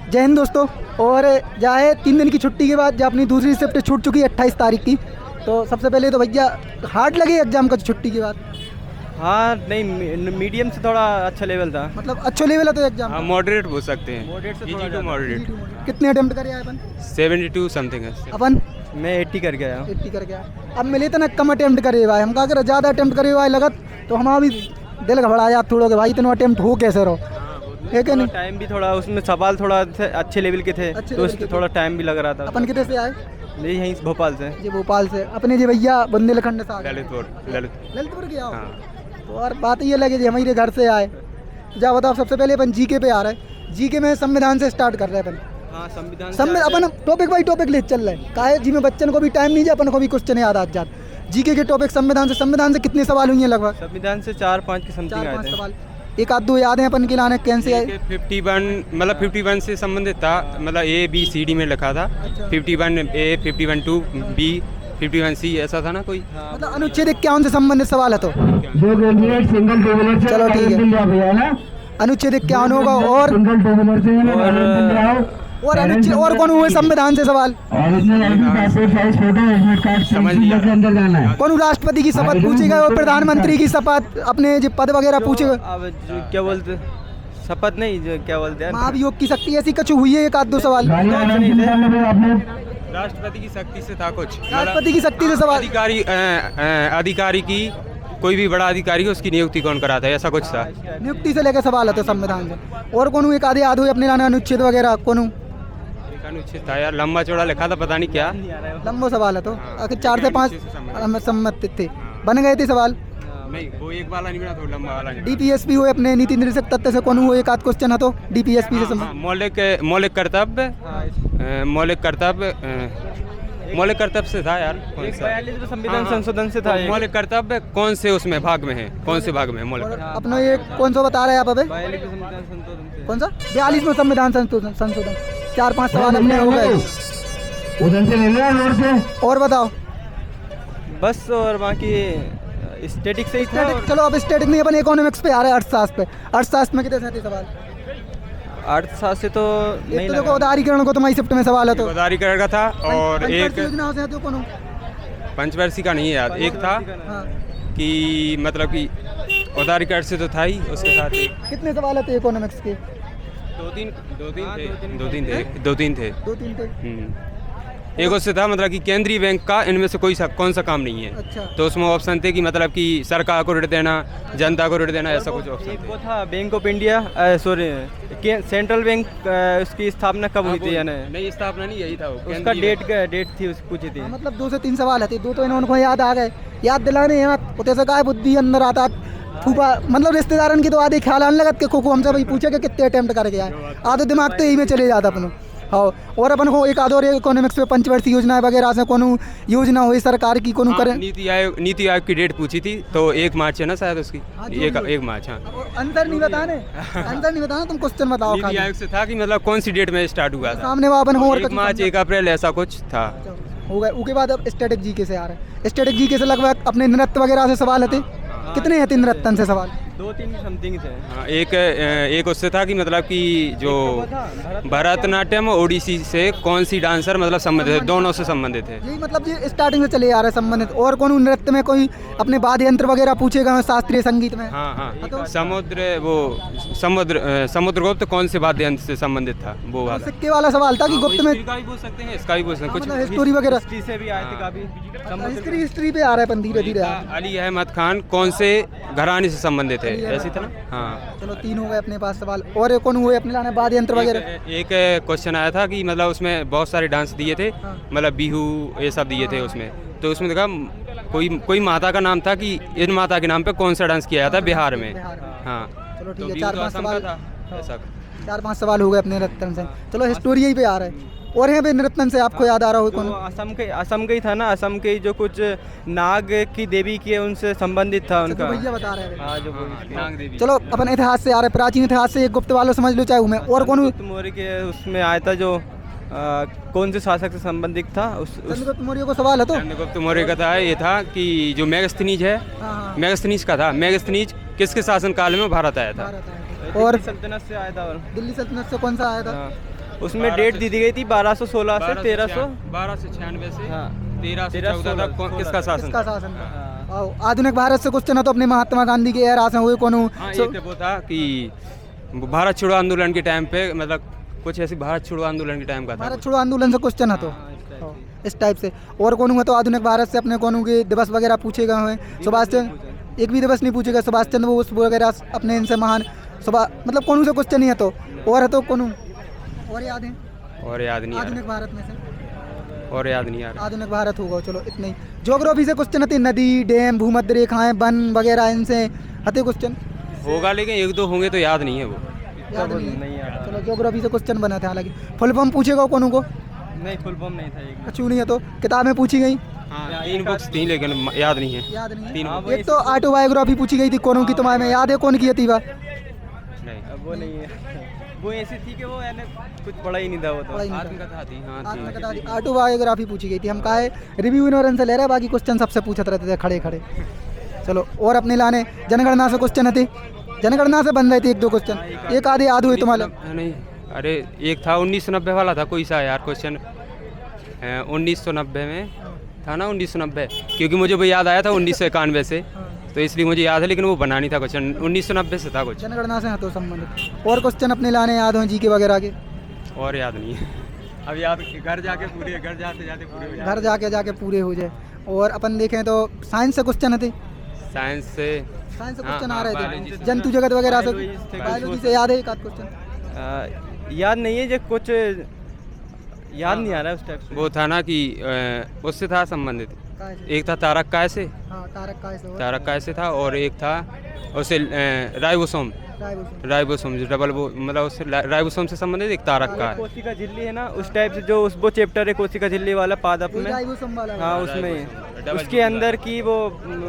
जय हिंद दोस्तों। और जाए 3 दिन की छुट्टी के बाद जब अपनी दूसरी शिफ्ट छूट चुकी है 28 तारीख की, तो सबसे पहले तो भैया हार्ड लगे एग्जाम का छुट्टी के बाद? हाँ नहीं, मीडियम से थोड़ा अच्छा लेवल था। मतलब अच्छा लेवल है तो एग्जाम? हाँ मॉडरेट बोल सकते हैं, मॉडरेट से इजी थोड़ा टू मॉडरेट। कितने अटेम्प्ट करे आए अपन? 72 समथिंग है। अपन मैं 80 कर गया। 80 कर गया। अब मिले तो ना कम अटेम्प्ट करे भाई, हम कहा कर ज़्यादा अटेम्प्ट करे भाई लगत तो हमारा भी दिल घबरा जाता थोड़ा कि भाई इतना अटेम्प्ट हो कैसे रहो, है कि नहीं? टाइम भी थोड़ा उसमें सवाल थोड़ा अच्छे लेवल के थे, अच्छे तो लेवल के उससे थे। थोड़ा टाइम भी लग रहा था। अपन कितने से आए? नहीं, यहीं से भोपाल से। जी भोपाल से। अपने जी भैया बुंदेलखंड से आ गए। ललितपुर के आओ। हाँ। तो और बात ये लगे जी हमारे घर से आए। जा बताओ, सबसे पहले अपन जीके पे आ रहे हैं। जीके में संविधान से स्टार्ट कर रहे हैं अपन। हाँ, संविधान अपन टॉपिक बाई टॉपिक ले चल रहे हैं। काहे जी में बच्चन को भी टाइम नहीं है, अपन को भी क्वेश्चन याद आ जात। जीके के टॉपिक संविधान से कितने सवाल हुए हैं लगभग? संविधान से 4-5 के समथिंग 4-5 आए थे। सवाल। एक आध दो याद है अपन के लाने कैसे आए? 51 मतलब 51 से संबंधित था, मतलब ABCD में लिखा था। अच्छा। 51A 51 B 51C ऐसा था ना कोई। मतलब अनुच्छेद 51 से संबंधित सवाल है तो जो कैंडिडेट सिंगल टेबलर से चलो ठीक है। मिल जाओ भैया ना, अनुच्छेद 51 होगा। और सिंगल टेबलर से मिल जाओ। अनुच्छेद और कौन हुए संविधान से सवाल? और इसमें लड़की passport size photo admit card समझ लिया। के अंदर जाना है। कौन राष्ट्रपति की शपथ पूछेगा और प्रधानमंत्री की शपथ अपने जो पद वगैरह पूछेगा? अब क्या बोलते, शपथ नहीं, जो क्या बोलते हैं, महाभियोग की शक्ति ऐसी कछु हुई है? एक आध दो सवाल। गाड़ी वाला आपने राष्ट्रपति की शक्ति से था कुछ, राष्ट्रपति की शक्ति से सवाल। अधिकारी की कोई भी बड़ा अधिकारी हो उसकी नियुक्ति कौन कराता है, ऐसा कुछ था। नियुक्ति से लेकर सवाल है तो संविधान से। और कौन एक आधे याद हुए अपने लाने अनुच्छेद वगैरह कौन? एक अनुच्छेद था यार, लंबा चौड़ा लिखा था, पता नहीं क्या। लंबो सवाल है तो आखिर 4 से 5 हम सम्मत थे, बन गए थे सवाल। नहीं वो एक वाला नहीं बना, तो लंबा वाला नहीं। डीपीएसपी हुए अपने नीति निर्देशक तत्व से कौन हुआ? एक आध क्वेश्चन है तो डीपीएसपी से संबंधित। मौलिक कर्तव्य से था यार। कौन सा? 42 में संविधान संशोधन से था। मौलिक कर्तव्य कौन से उसमें भाग में है, कौन से भाग में है मौलिक और कर्तव्य? अपना ये कौन सा बता रहे हैं आप अबे? 42 में संविधान संशोधन से। कौन सा? 42 में संविधान संशोधन। 4-5 सवाल अपने हो गए। उधर से ले लो रोड से। और बताओ। बस और बाकी स्टैटिक से ही था। स्टैटिक, चलो अब स्टैटिक नहीं, अपन इकोनॉमिक्स पे आ रहे हैं, अर्थशास्त्र पे। अर्थशास्त्र में कितने थे सवाल? अर्थशास्त्र से तो नहीं एक तो देखो लगा। उदारीकरण को तुम्हारी शिफ्ट में सवाल है तो उदारीकरण का था, और पंचवर्षीय एक योजना से है तो कौन? पंचवर्षीय का नहीं है याद। एक था हाँ। कि मतलब कि उदारीकरण से तो था ही, उसके साथ ही कितने सवाल थे इकोनॉमिक्स के? दो तीन थे। 2-3 थे। एक उससे था मतलब कि केंद्रीय बैंक का इनमें से कोई कौन सा काम नहीं है। अच्छा। तो उसमें ऑप्शन थे कि मतलब कि सरकार को ऋण देना, जनता को ऋण देना, ऐसा कुछ ऑप्शन एक थे। वो था bank of India, sorry central bank, उसकी स्थापना कब हुई थी? यानी नहीं स्थापना नहीं, यही था वो, उसका केंद्रीय डेट थी, उसकी पूछी थी। हाँ, मतलब 2 से 3 सवाल थे। 2 तो इन्होंने याद आ गए, याद दिलाने हैं उतने से का बुद्धि अंदर आता फूफा, मतलब रिश्तेदारन की तो आधे ख्याल आने लगत के खोखो हमसे भाई पूछे कि कितने अटेम्प्ट करके आए, आधे दिमाग तो यही में चले जाता अपन। हाँ, और अपन को एक आधो इकोनॉमिक्स में पंचवर्षीय योजना वगैरह से कौन योजना हुई सरकार की कौन करे? नीति आयोग की डेट पूछी थी, तो 1 मार्च है ना शायद उसकी। हाँ, 1 मार्च। हाँ, अंदर नहीं बताने, अंदर नहीं बताना, तुम क्वेश्चन बताओ नीति खाली। आयोग से था कि मतलब कौन सी डेट में स्टार्ट हुआ था। सामने वो अपन को और 1 मार्च 1 अप्रैल ऐसा कुछ था। हो गए। उसके बाद अब स्टैटिक जीके से आ रहे हैं। स्टैटिक जीके से लगभग अपने नृत्य वगैरह से सवाल थे। कितने हैं 3 नृत्यन से सवाल? 2-3 समथिंग थे। हाँ, एक उससे था कि मतलब कि जो भरतनाट्यम और ओडिसी से कौन सी डांसर मतलब संबंधित है, दोनों से संबंधित है। यही मतलब ये स्टार्टिंग से चले आ रहे हैं संबंधित। और कौन नृत्य में कोई अपने वाद्य यंत्र वगैरह पूछेगा शास्त्रीय संगीत में? हाँ, समुद्रगुप्त कौन से वाद्य यंत्र से संबंधित था वो वाला। सिक्के वाला सवाल था कि गुप्त में इसका भी बोल सकते हैं, इसका भी बोल सकते हैं मतलब कुछ। हिस्टोरी वगैरह। हिस्ट्री से भी आए थे काफी। हिस्ट्री पे आ रहा है अपन धीरे धीरे। अली अहमद खान कौन से घराने से संबंधित है, ऐसी था ना। हाँ, चलो 3 हो गए अपने पास सवाल। और कौन हुए अपने लाने वाद्य यंत्र वगैरह? एक क्वेश्चन आया था कि मतलब उसमें बहुत सारे डांस दिए थे, मतलब बिहू ये सब दिए थे उसमें। तो उसमें देखा कोई माता का नाम था कि इन माता के नाम पे कौन सा डांस किया जाता है बिहार में। हाँ, चलो तो ठीक है, बिहू तो 4-5 असम का सवाल था ऐसा। 4-5 सवाल हो गए अपने नृत्यन से। चलो हिस्टोरी यही पे आ रहा है। और यहाँ पे नृत्यन से आपको याद आ रहा हो जो कौन? असम का ही था ना, असम के जो कुछ नाग की देवी की उनसे संबंधित था उनका। भैया बता रहे हैं। हाँ, जो नाग देवी। चलो अपन इतिहास से आ रहे हैं, प्राचीन इतिहास से। एक गुप्त वालों समझ लो चाहे मैं। और कौन? चंद्रगुप्त मौर्य के उसमें आया था जो कौन से शासक से संबंधित था उस चंद्रगुप्त मौर्य को सवाल है तो? चंद्रगुप्त मौर्य का था, ये था कि जो मेगस्थनीज है, हाँ, मेगस्थनीज का था। मेगस्थनीज किसके शासन काल में भारत आया था? भारत आया था। और सल्तनत से आया था। दिल्ली सल्तनत से कौन सा आया था? उसमें डेट दी गई थी 1216 से 1300। 1296 से हाँ 1314 तक किसका शासन इसका था? शासन था। आओ, आधुनिक भारत से क्वेश्चन है तो अपने महात्मा गांधी के एरा से हुए कौन हाँ एक तो वो था कि भारत छोड़ो आंदोलन के टाइम पे, मतलब कुछ ऐसी भारत छोड़ो आंदोलन के टाइम का था भारत कुछ। छोड़ो आंदोलन से क्वेश्चन है तो आओ, इस टाइप से। और कौन हुआ तो आधुनिक भारत से अपने कौन के दिवस वगैरह पूछे गए हैं। सुभाष चंद्र, एक भी दिवस नहीं पूछेगा। सुभाष चंद्र बोस वगैरह अपने इनसे महान सुभाष, मतलब कौन से क्वेश्चन ही है तो। और है तो कौन और याद है और याद नहीं आ आधुनिक भारत में से? रहा, और याद नहीं आ रहा। आधुनिक भारत होगा, चलो इतना ही। ज्योग्राफी से क्वेश्चन आते, नदी, डैम, भूमध्य रेखाएं, वन वगैरह, इनसे आते क्वेश्चन। होगा लेकिन एक दो होंगे तो याद नहीं है वो। याद नहीं है। नहीं आता। चलो ज्योग्राफी से क्वेश्चन बना था, हालांकि फुल फॉर्म पूछेगा कौन को? नहीं फुल फॉर्म नहीं था एक। अच्छी नहीं है तो किताबें पूछी गई, हाँ 3 बुक्स थी लेकिन याद नहीं है। याद नहीं तीन है। बुक। एक तो ऑटोबायोग्राफी पूछी गई थी कौन की, तुम्हारे में याद है कौन की थी? नहीं अब वो नहीं है। वो ऐसी थी कि वो यानी कुछ पढ़ा ही नहीं था वो तो। पढ़ा ही नहीं था। आत्मकथा थी, हाँ थी। ऑटोबायोग्राफी पूछी गई थी। हम कहा है रिव्यू इग्नोरेंस से ले रहे, बाकी क्वेश्चन सबसे पूछते रहते थे खड़े खड़े। चलो और अपने लाने जनगणना से क्वेश्चन थे, जनगणना से बन रहे थे एक दो क्वेश्चन, एक आधे याद हुए तुम्हारे? नहीं अरे एक था 1990 वाला था कोई सा यार क्वेश्चन, 1990 में था ना 1990, क्योंकि मुझे वो याद आया था 1991 से, तो इसलिए मुझे याद है, लेकिन वो बना नहीं था क्वेश्चन, 1990 से था कुछ। जनगणना से तो संबंधित और क्वेश्चन अपने लाने याद हो जी के वगैरह के? और याद नहीं है अब याद घर जाके पूरे, घर जाते जाते पूरे हो घर जाके पूरे हो जाए। और अपन देखें तो साइंस से क्वेश्चन थे, साइंस से साइंस से हाँ, क्वेश्चन हाँ, आ रहे biology थे, से। जंतु जगत वगैरह से। Biology से बायोलॉजी से याद है एक आध क्वेश्चन? याद नहीं है जो कुछ याद नहीं आ रहा है उस टाइप से। वो था ना कि उससे था संबंधित, एक था तारक काय से, हाँ तारक काय से, तारक काय से था, और एक था उससे राइबोसोम, राइबोसोम जो डबल वो, मतलब उससे राइबोसोम से संबंधित एक तारक का है। कोशिका झिल्ली है ना उस टाइप से, जो उस वो चैप्टर है कोशिका झिल्ली वाला पादप में। हाँ उसमें ही। उसके अंदर की वो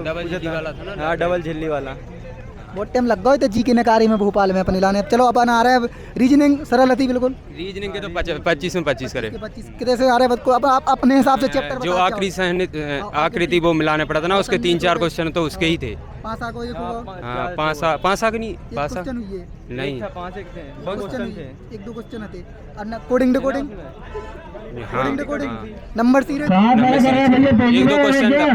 डबल झिल्ली वाला था ना। हाँ डबल झिल्ली वाला। बहुत टाइम लग गए थे जी के नकारी में भोपाल में अपने लाने। चलो अपन आ रहे हैं रीजनिंग, सरल थी बिल्कुल। रीजनिंग के तो 25 में 25 करे, 25 कितने से आ रहे हैं? अब आप अपने हिसाब से चैप्टर जो आकृति वो मिलाने पड़ा था ना, उसके 3-4 क्वेश्चन तो उसके ही थे। पासा को एक हुआ, हाँ 5 की नहीं, एक 5 क्वेश्चन हुई है, नहीं, 5 एक थे, बहुत क्वेश्चन थे। एक दो क्वेश्चन थे। कोडिंग डिकोडिंग, हाँ डिकोडिंग, हाँ। Number series. कहाँ खड़े कर रहे हैं भैया? पेज एक दो में क्वेश्चन क्या?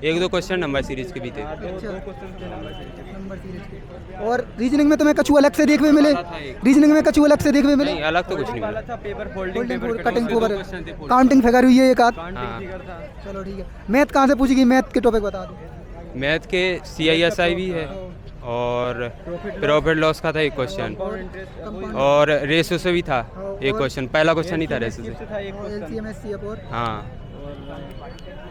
एक दो क्वेश्चन नंबर सीरीज के भी थे। नंबर सीरीज के। और रीजनिंग में तुम्हें कछु अलग से देखने मिले? रीजनिंग में कछु अलग से देखने मिले? नहीं अलग तो कुछ नहीं मिला। था पेपर फोल्डिंग, पेपर कटिंग दो ओवर, क्वेश्चन थे, काउंटिंग फिगर हुई है एक आध। हाँ। चलो ठीक है। मैथ कहाँ से पूछी गई? मैथ के टॉपिक बता दो। मैथ के CISI भी है, और प्रॉफिट लॉस का था एक क्वेश्चन, और रेशो से भी था एक क्वेश्चन, पहला क्वेश्चन नहीं था रेशो से। LCM SCF और हाँ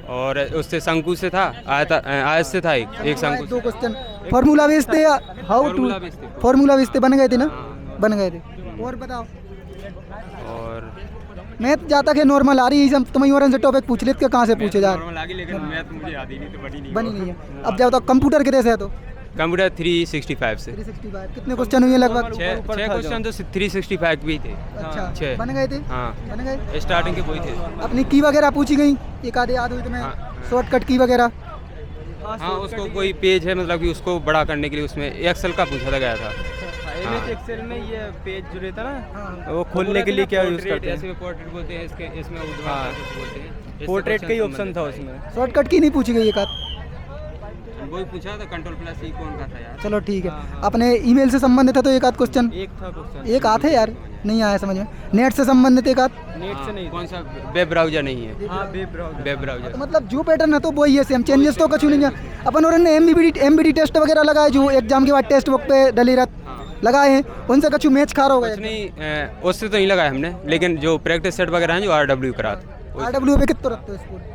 और उससे शंकु से था, आयत से था एक शंकु दो क्वेश्चन। फॉर्मूला बेस थे या हाउ टू? फॉर्मूला बेस थे। फॉर्मूला बेस थे, बन गए थे ना? बन गए थे। और बताओ और मैथ जाता है नॉर्मल आ रही है, तुम्हें और से टॉपिक पूछ लेते कहाँ से पूछे जा रहे? नॉर्मल आगे, लेकिन मैथ मुझे याद ही नहीं, तो बनी नहीं। बनी नहीं है। अब जब तक कंप्यूटर के से है तो कंप्यूटर 365 से 365 कितने क्वेश्चन हुए लगभग? 6 क्वेश्चन तो 365 भी थे। अच्छा छः। बन गए थे? हाँ बन गए। स्टार्टिंग के वही थे। अपनी की वगैरह पूछी गई, एक आधे याद हुई तुम्हें? शॉर्टकट की वगैरह? हाँ उसको कोई पेज है, मतलब कि उसको बड़ा करने के लिए उसमें एक्सेल का पूछा गया था। MS एक्सेल में ये पेज जो रहता ना, हाँ। वो खोलने के लिए क्या यूज करते ऐसे हैं? पोर्ट्रेट बोलते हैं, इसमें हाँ। बोलते हैं। पोर्ट्रेट का ही ऑप्शन था उसमें। शॉर्टकट की नहीं पूछी गई एक आध? वही पूछा था, Ctrl+C कौन का था यार। चलो ठीक है। अपने ईमेल से संबंधित है तो एक आध क्वेश्चन, एक था क्वेश्चन। एक आध है यार, नहीं आया समझ में। नेट से संबंधित एक आध? नेट से नहीं। कौन सा वेब ब्राउजर नहीं है, हाँ वेब ब्राउज़र। Web browser. तो मतलब जो पैटर्न है तो वही है सेम, चेंजेस तो कुछ नहीं है। अपन और MBD टेस्ट वगैरह लगाए जो एग्जाम के बाद टेस्ट बुक पे डली रहत लगाए हैं, उनसे कुछ मैच खार हो कुछ गए? नहीं, उससे तो नहीं लगाया हमने, लेकिन जो प्रैक्टिस सेट वगैरह हैं जो RW कराते, RW पे कितना रखते हो स्कोर?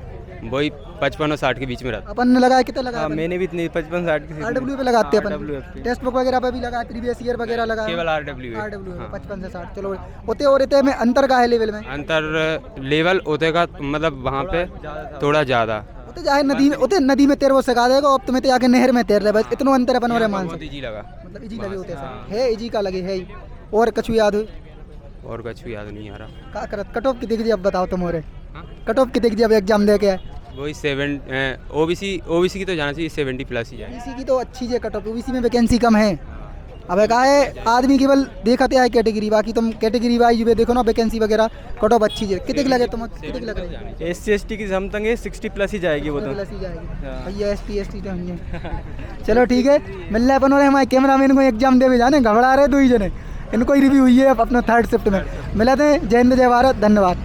वही 55 और 60 के बीच में रहता। अपन ने लगाया कितना लगाया? हाँ मैंने भी इतनी 55-60 की RW पे लगाते हैं अपन, RW पे। टेस्ट बुक वगैरह पे भी लगाया, प्रीवियस ईयर वगैरह लगाया? केवल RW है। RW हाँ। 55 से 60। चलो होते और रहते में अंतर का है लेवल में? अंतर लेवल होते का मतलब वहाँ पे थोड़ा ज़्यादा। होते जाए नदी में, होते नदी में तैर वो सिखा देगा, अब तुम्हें तो जाके नहर में तैर रहे, बस इतना अंतर अपन और मान बहुत सकते। इजी लगा, मतलब इजी लगे होते है, इजी का लगे है ही। और कुछ याद हुई? और कुछ याद नहीं आ रहा। का करत कट ऑफ कितनी अब बताओ तुम? और हाँ? कट ऑफ कितनी अब एग्जाम दे के आए? वही 7 OBC की तो जाना चाहिए 70+ ही जाए। ओबीसी की तो अच्छी है कट ऑफ, ओबीसी में वैकेंसी कम है। अब का है आदमी केवल देखते है कैटेगरी, बाकी तुम कैटेगरी वाइज भी देखो ना वैकेंसी वगैरह कट ऑफ अच्छी है। कितने लगे तुम, कितने लग रहे हैं? SC ST की समथिंग 60+ ही जाएगी वो तो। प्लस ही जाएगी भैया, ST ST तो नहीं है। चलो ठीक है, मिल रहा है अपन। और हमारे कैमरामैन को एग्जाम दे भी जाने, घबरा रहे 2 ही जने, इनको ही रिव्यू हुई है अपना 3rd शिफ्ट में। मिलाते हैं। जय हिंद जय भारत, धन्यवाद।